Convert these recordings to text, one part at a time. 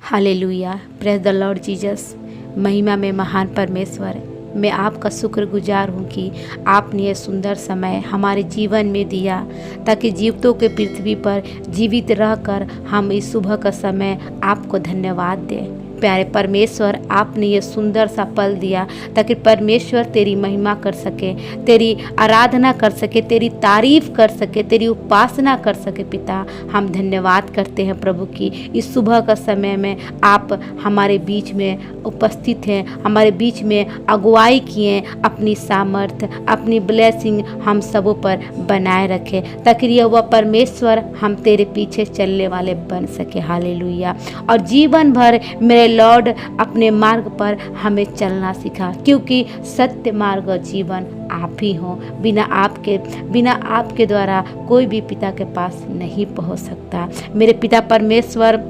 Hallelujah, praise the Lord Jesus. महिमा में महान परमेश्वर, मैं आपका शुक्रगुजार हूँ कि आपने ये सुंदर समय हमारे जीवन में दिया ताकि जीवितों के पृथ्वी पर जीवित रहकर हम इस सुबह का समय आपको धन्यवाद दें। प्यारे परमेश्वर, आपने ये सुंदर सा पल दिया ताकि परमेश्वर तेरी महिमा कर सके, तेरी आराधना कर सके, तेरी तारीफ कर सके, तेरी उपासना कर सके। पिता, हम धन्यवाद करते हैं प्रभु की इस सुबह का समय में आप हमारे बीच में उपस्थित हैं, हमारे बीच में अगुवाई किए, अपनी सामर्थ, अपनी ब्लेसिंग हम सबों पर बनाए रखे ताकि यह वह परमेश्वर हम तेरे पीछे चलने वाले बन सके। हालेलुया। और जीवन भर मेरे लॉर्ड अपने मार्ग पर हमें चलना सिखा, क्योंकि सत्य मार्ग और जीवन आप ही हो। बिना आपके द्वारा कोई भी पिता के पास नहीं पहुंच सकता। मेरे पिता परमेश्वर,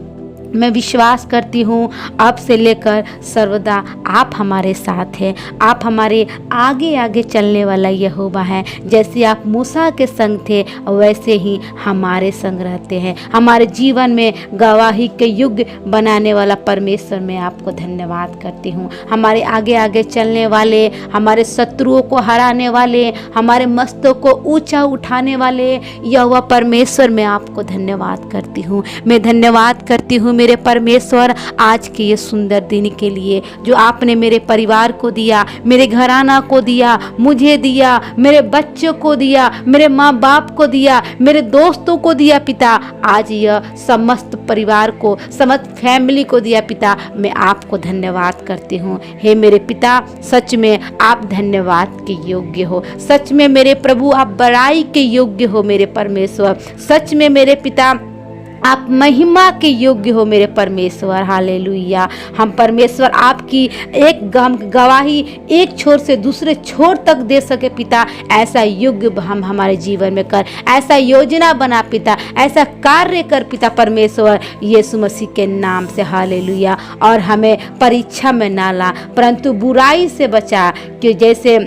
मैं विश्वास करती हूँ अब से लेकर सर्वदा आप हमारे साथ हैं। आप हमारे आगे आगे चलने वाला यहोवा है। जैसे आप मूसा के संग थे वैसे ही हमारे संग रहते हैं। हमारे जीवन में गवाही के युग बनाने वाला परमेश्वर, मैं आपको धन्यवाद करती हूँ। हमारे आगे आगे चलने वाले, हमारे शत्रुओं को हराने वाले, हमारे मस्तों को ऊंचा उठाने वाले यहोवा परमेश्वर, मैं आपको धन्यवाद करती हूँ। मैं धन्यवाद करती हूँ मेरे परमेश्वर आज के ये सुंदर दिन के लिए जो आपने मेरे परिवार को दिया, मेरे घराना को दिया, मुझे दिया, मेरे बच्चों को दिया, मेरे माँ बाप को दिया, मेरे दोस्तों को दिया। पिता, आज यह समस्त परिवार को, समस्त फैमिली को दिया। पिता, मैं आपको धन्यवाद करती हूँ। हे मेरे पिता, सच में आप धन्यवाद के योग्य हो। सच में मेरे प्रभु आप बड़ाई के योग्य हो। मेरे परमेश्वर, सच में मेरे पिता आप महिमा के योग्य हो। मेरे परमेश्वर, हालेलुया। हम परमेश्वर आपकी एक गवाही एक छोर से दूसरे छोर तक दे सके। पिता, ऐसा योग्य हम हमारे जीवन में कर, ऐसा योजना बना पिता, ऐसा कार्य कर पिता परमेश्वर, यीशु मसीह के नाम से। हालेलुया। और हमें परीक्षा में ना ला, परंतु बुराई से बचा। कि जैसे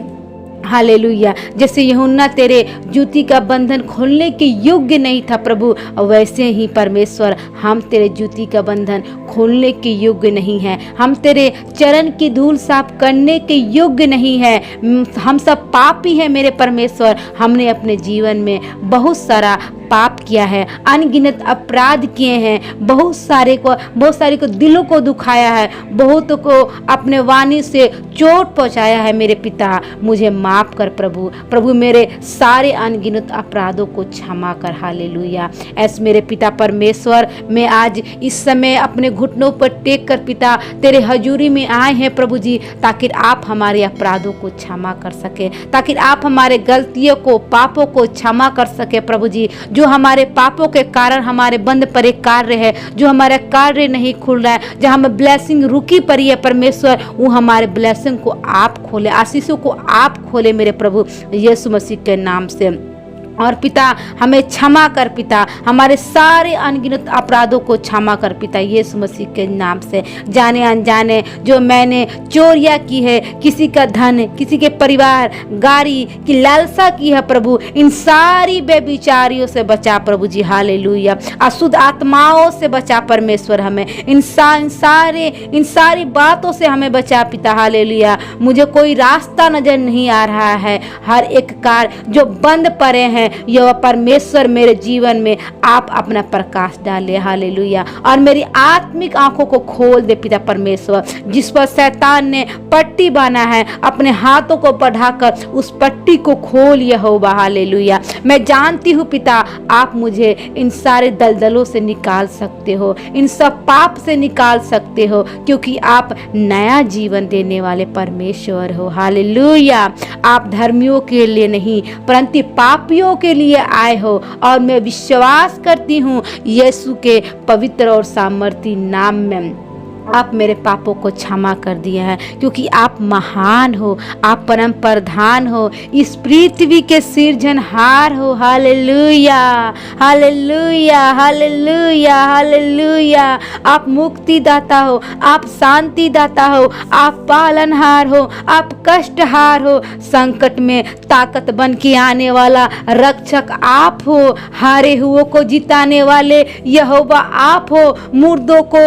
हालेलुया, जैसे यूहन्ना तेरे जूती का बंधन खोलने के योग्य नहीं था प्रभु, वैसे ही परमेश्वर हम तेरे जूती का बंधन खोलने के योग्य नहीं हैं। हम तेरे चरण की धूल साफ करने के योग्य नहीं है। हम सब पापी हैं मेरे परमेश्वर। हमने अपने जीवन में बहुत सारा पाप किया है, अनगिनत अपराध किए हैं, बहुत सारे को दिलों को दुखाया है, बहुत को अपने वाणी से चोट पहुंचाया है। मेरे पिता, मुझे माफ कर प्रभु, मेरे सारे अनगिनत अपराधों को क्षमा कर। हालेलुया। ऐसे मेरे पिता परमेश्वर, मैं आज इस समय अपने घुटनों पर टेक कर पिता तेरे हजूरी में आए हैं प्रभु जी, ताकि आप हमारे अपराधों को क्षमा कर सके, ताकि आप हमारे गलतियों को, पापों को क्षमा कर सके प्रभु जी। जो हमारे पापों के कारण हमारे बंद पड़े कार्य है, जो हमारा कार्य नहीं खुल रहा है, जहाँ हमें ब्लेसिंग रुकी पड़ी है परमेश्वर, वो हमारे ब्लेसिंग को आप खोले, आशीषों को आप खोले मेरे प्रभु, यीशु मसीह के नाम से। और पिता, हमें क्षमा कर पिता, हमारे सारे अनगिनत अपराधों को क्षमा कर पिता, यीशु मसीह के नाम से। जाने अनजाने जो मैंने चोरियां की है, किसी का धन, किसी के परिवार, गाड़ी की लालसा की है प्रभु, इन सारी बेविचारियों से बचा प्रभु जी। हालेलुया। अशुद्ध आत्माओं से बचा परमेश्वर, हमें इन सारी बातों से हमें बचा पिता। हालेलुया। मुझे कोई रास्ता नजर नहीं आ रहा है, हर एक कार्य जो बंद पड़े हैं यह परमेश्वर मेरे जीवन में आप अपना प्रकाश डाले। हालेलुया। और मेरी आत्मिक आंखों को खोल दे पिता परमेश्वर, जिस पर शैतान ने पट्टी बांधा है, अपने हाथों को बढ़ाकर उस पट्टी को खोल यहोवा। हालेलुया। मैं जानती हूँ पिता, आप मुझे इन सारे दलदलों से निकाल सकते हो, इन सब पाप से निकाल सकते हो, क्योंकि आप नया जीवन देने वाले परमेश्वर हो। हालेलुया। आप धर्मियों के लिए नहीं परंतु पापियों के लिए आए हो। और मैं विश्वास करती हूँ यीशु के पवित्र और सामर्थी नाम में आप मेरे पापों को क्षमा कर दिए हैं, क्योंकि आप महान हो, आप परम प्रधान हो, इस पृथ्वी के सिरजनहार हो। Hallelujah, hallelujah, hallelujah, hallelujah. आप मुक्तिदाता हो, आप शांति दाता हो, आप पालनहार हो, आप कष्टहार हो, संकट में ताकत बन के आने वाला रक्षक आप हो, हारे हुओं को जिताने वाले यहोवा आप हो, मुर्दों को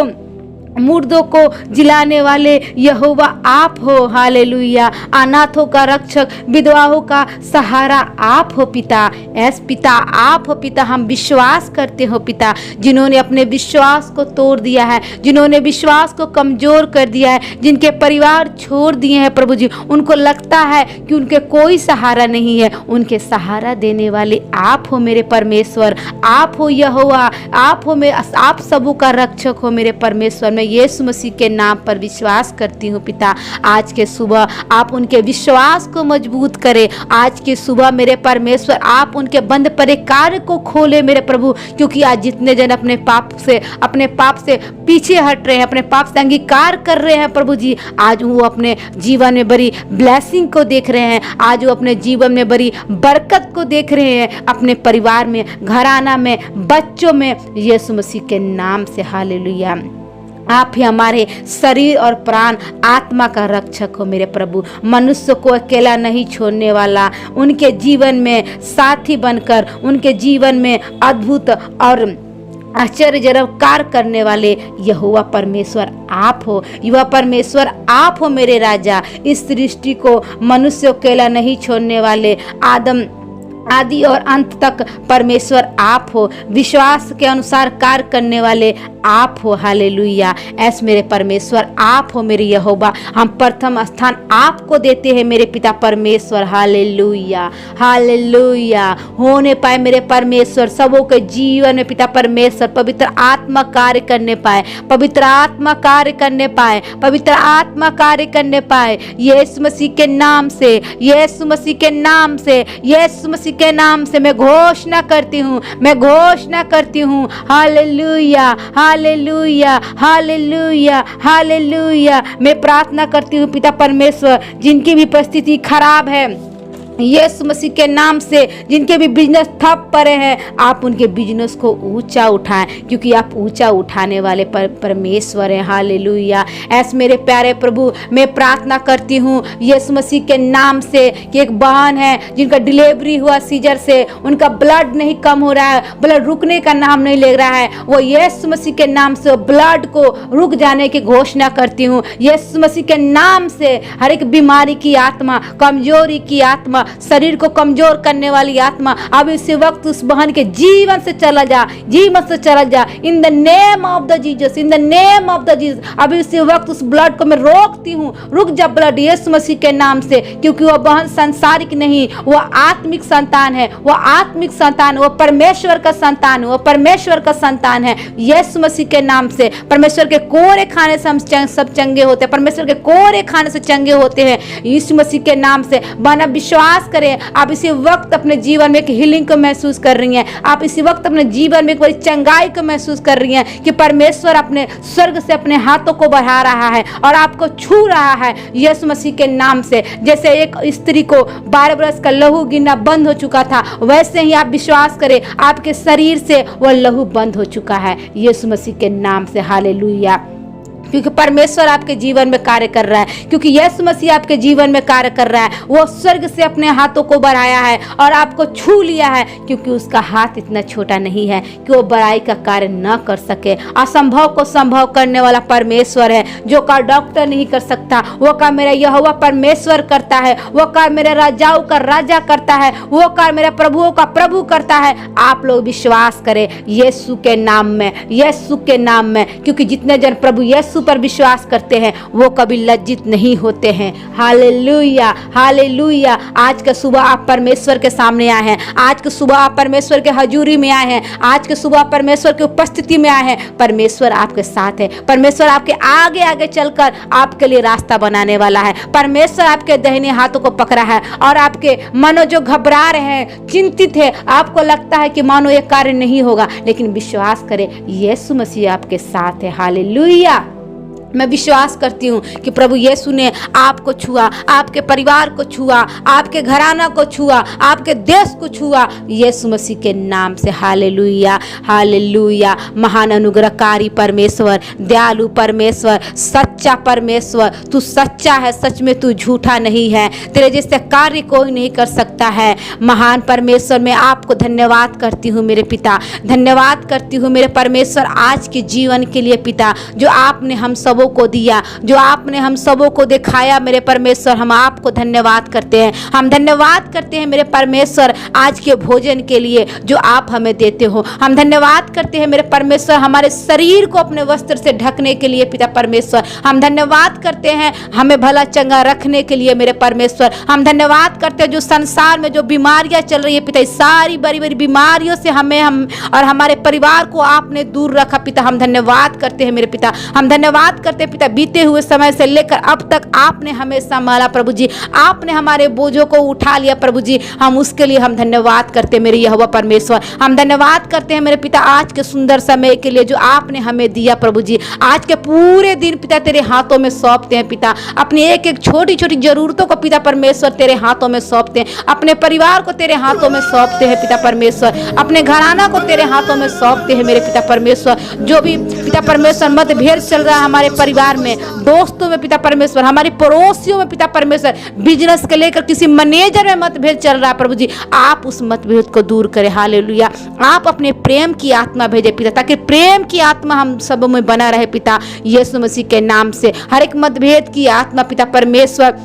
मुर्दों को जिलाने वाले यहोवा आप हो। हालेलुया। अनाथों का रक्षक, विधवाओं का सहारा आप हो पिता। ऐस पिता आप हो पिता। हम विश्वास करते हो पिता, जिन्होंने अपने विश्वास को तोड़ दिया है, जिन्होंने विश्वास को कमजोर कर दिया है, जिनके परिवार छोड़ दिए हैं प्रभु जी, उनको लगता है कि उनके कोई सहारा नहीं है, उनके सहारा देने वाले आप हो मेरे परमेश्वर। आप हो यहोवा, आप हो आप सबों का रक्षक हो मेरे परमेश्वर। मैं यीशु मसीह के नाम पर विश्वास करती हूँ पिता। आज के सुबह आप उनके विश्वास को मजबूत करें। आज के सुबह मेरे परमेश्वर आप उनके बंद पड़े कार्य को खोले मेरे प्रभु, क्योंकि आज जितने जन अपने पाप से पीछे हट रहे हैं, अपने पाप से अंगीकार कर रहे हैं प्रभु जी, आज वो अपने जीवन में बड़ी ब्लेसिंग को देख रहे हैं। आज वो अपने जीवन में बड़ी बरकत को देख रहे हैं, अपने परिवार में, घराना में, बच्चों में, यीशु मसीह के नाम से। हालेलुया। आप ही हमारे शरीर और प्राण आत्मा का रक्षक हो मेरे प्रभु। मनुष्य को अकेला नहीं छोड़ने वाला, उनके जीवन में साथी बनकर, उनके जीवन में अद्भुत और आश्चर्यजनक कार्य करने वाले यहोवा परमेश्वर आप हो। यहोवा परमेश्वर आप हो मेरे राजा। इस सृष्टि को मनुष्य अकेला नहीं छोड़ने वाले, आदम आदि और अंत तक परमेश्वर आप हो। विश्वास के अनुसार कार्य करने वाले आप हो। हालेलुया। ऐस मेरे परमेश्वर आप हो मेरे यहोवा। हम प्रथम स्थान आपको देते हैं मेरे पिता परमेश्वर। हालेलुया। हालेलुया। होने पाए मेरे परमेश्वर सबों के जीवन में पिता परमेश्वर पवित्र आत्मा कार्य करने पाए, पवित्र आत्मा कार्य करने पाए, पवित्र आत्मा कार्य करने पाए। यीशु मसीह के नाम से, यीशु मसीह के नाम से, यीशु मसीह के नाम से मैं घोषणा करती हूँ, मैं घोषणा करती हूँ। हालेलुया। हालेलुया। हालेलुया। हालेलुया। मैं प्रार्थना करती हूँ पिता परमेश्वर, जिनकी भी परिस्थिति खराब है, यीशु मसीह के नाम से जिनके भी बिजनेस ठप पड़े हैं, आप उनके बिजनेस को ऊंचा उठाएं, क्योंकि आप ऊंचा उठाने वाले परमेश्वर हैं। हालेलुया। ऐसे मेरे प्यारे प्रभु, मैं प्रार्थना करती हूँ यीशु मसीह के नाम से कि एक बहन है जिनका डिलीवरी हुआ सीजर से, उनका ब्लड नहीं कम हो रहा है, ब्लड रुकने का नाम नहीं ले रहा है, वो यीशु मसीह के नाम से ब्लड को रुक जाने की घोषणा करती हूँ। यीशु मसीह के नाम से हर एक बीमारी की आत्मा, कमजोरी की आत्मा, शरीर को कमजोर करने वाली आत्मा, अब इसी वक्त उस बहन के जीवन से चला जा, जीवन से चला जा। In the name of the Jesus, in the name of the Jesus. अभी इसी वक्त उस ब्लड को मैं रोकती हूँ, रुक जा ब्लड यीशु मसीह के नाम से, क्योंकि वह बहन सांसारिक नहीं, वह आत्मिक संतान है, वह आत्मिक संतान, वह परमेश्वर का संतान है, वह परमेश्वर का संतान है। यीशु मसीह के नाम से परमेश्वर के कोरे खाने से हम सब चंगे होते हैं, परमेश्वर के कोरे खाने से चंगे होते हैं। यीशु मसीह के नाम से बहन विश्वास करें। आप इसी वक्त अपने जीवन में एक हीलिंग को महसूस कर रही हैं, आप इसी वक्त अपने जीवन में एक बड़ी चंगाई को महसूस कर रही हैं कि परमेश्वर अपने स्वर्ग से अपने हाथों को बढ़ा रहा है और आपको छू रहा है यीशु मसीह के नाम से। जैसे एक स्त्री को 12 बरस का लहू गिरना बंद हो चुका था, वैसे ही आप विश्वास करें आपके शरीर से वह लहू बंद हो चुका है यीशु मसीह के नाम से। हालेलुया। क्योंकि परमेश्वर आपके जीवन में कार्य कर रहा है, क्योंकि यीशु मसीह आपके जीवन में कार्य कर रहा है। वो स्वर्ग से अपने हाथों को बढ़ाया है और आपको छू लिया है, क्योंकि उसका हाथ इतना छोटा नहीं है कि वो बड़ाई का कार्य न कर सके। असंभव को संभव करने वाला परमेश्वर है। जो कार्य डॉक्टर नहीं कर सकता, वो कार्य मेरा यहोवा परमेश्वर करता है। वो कार्य मेरे राजाओं का राजा करता है, वो कार्य मेरे प्रभुओं का प्रभु करता है। आप लोग विश्वास करें यीशु के नाम में, यीशु के नाम में, क्योंकि जितने जन प्रभु यीशु पर विश्वास करते हैं वो कभी लज्जित नहीं होते हैं। हालेलुया। हालेलुया। आज के सुबह आप परमेश्वर के सामने आए हैं, आज के सुबह आप परमेश्वर के हजूरी में आए हैं, आज के सुबह परमेश्वर की उपस्थिति में आए हैं। परमेश्वर आपके साथ है, परमेश्वर आपके आगे आगे चलकर आपके लिए रास्ता बनाने वाला है। परमेश्वर आपके दाहिने हाथों को पकड़ा है और आपके मनो जो घबरा रहे हैं, चिंतित है, आपको लगता है कि मानो ये कार्य नहीं होगा, लेकिन विश्वास करें यीशु मसीह आपके साथ है। हालेलुया। मैं विश्वास करती हूँ कि प्रभु यीशु ने आपको छुआ, आपके परिवार को छुआ, आपके घराना को छुआ, आपके देश को छुआ, यीशु मसीह के नाम से। Hallelujah, hallelujah. महान अनुग्रहकारी परमेश्वर, दयालु परमेश्वर, सच्चा परमेश्वर, तू सच्चा है, सच में तू झूठा नहीं है, तेरे जैसे कार्य कोई नहीं कर सकता है। महान परमेश्वर, मैं आपको धन्यवाद करती हूँ मेरे पिता, धन्यवाद करती हूँ मेरे परमेश्वर आज के जीवन के लिए पिता, जो आपने हम सबों को दिया, जो आपने हम सबों को दिखाया मेरे परमेश्वर। हम आपको धन्यवाद करते हैं, हम धन्यवाद करते हैं मेरे परमेश्वर आज के भोजन के लिए जो आप हमें देते हो। हम धन्यवाद करते हैं मेरे परमेश्वर हमारे शरीर को अपने वस्त्र से ढकने के लिए पिता परमेश्वर। हम धन्यवाद करते हैं हमें भला चंगा रखने के लिए मेरे परमेश्वर। हम धन्यवाद करते हैं जो संसार में जो बीमारियां चल रही है पिता, सारी बड़ी बड़ी बीमारियों से हमें हम और हमारे परिवार को आपने दूर रखा पिता। हम धन्यवाद करते हैं मेरे पिता, हम धन्यवाद करते हैं पिता, बीते हुए समय से लेकर अब तक आपने हमें संभाला प्रभु जी, आपने हमारे बोझों को उठा लिया प्रभु जी। हम उसके लिए हम धन्यवाद करते हैं मेरे यहोवा परमेश्वर। हम धन्यवाद करते हैं मेरे पिता आज के सुंदर समय के लिए जो आपने हमें दिया प्रभु जी। आज के पूरे दिन पिता तेरे हाथों में सौंपते हैं पिता, अपनी एक एक छोटी छोटी जरूरतों को पिता परमेश्वर तेरे हाथों में सौंपते हैं, अपने परिवार को तेरे हाथों में सौंपते हैं पिता परमेश्वर, अपने घराना को तेरे हाथों में सौंपते हैं मेरे पिता परमेश्वर। जो भी पिता परमेश्वर मतभेद चल रहा है हमारे परिवार में, दोस्तों में पिता परमेश्वर, हमारे पड़ोसियों में पिता परमेश्वर, बिजनेस के लेकर किसी मैनेजर में मतभेद चल रहा है प्रभु जी, आप उस मतभेद को दूर करें। हालेलुया। आप अपने प्रेम की आत्मा भेजे पिता, ताकि प्रेम की आत्मा हम सब में बना रहे पिता यीशु मसीह के नाम से। हर एक मतभेद की आत्मा पिता परमेश्वर,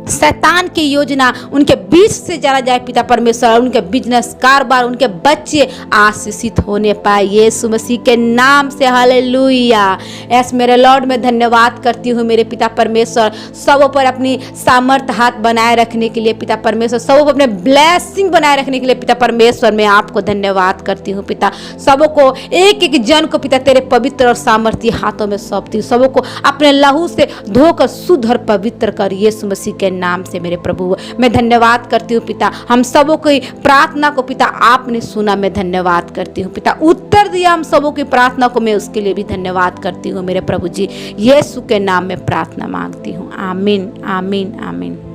शैतान की योजना उनके बीच से जला जाए पिता परमेश्वर, उनके बिजनेस कारोबार, उनके बच्चे आशीषित होने पाए यीशु मसीह के नाम से। हालेलुया। ऐस मेरे लॉर्ड में धन्यवाद करती हूँ मेरे पिता परमेश्वर, सबों पर अपनी सामर्थ्य हाथ बनाए रखने के लिए पिता परमेश्वर, सबों पर अपने ब्लेसिंग बनाए रखने के लिए पिता परमेश्वर। मैं आपको धन्यवाद करती हूँ पिता, सबों को एक एक जन को पिता तेरे पवित्र और सामर्थ्य हाथों में सौंपती हूँ, सबों को अपने लहू से धोकर शुद्ध और पवित्र कर यीशु मसीह के नाम से मेरे प्रभु। मैं धन्यवाद करती हूँ पिता, हम सबों की प्रार्थना को पिता आपने सुना, मैं धन्यवाद करती हूँ पिता, उत्तर दिया हम सबों की प्रार्थना को, मैं उसके लिए भी धन्यवाद करती हूँ मेरे प्रभु जी। यीशु के नाम में प्रार्थना मांगती हूँ, आमीन आमीन आमीन।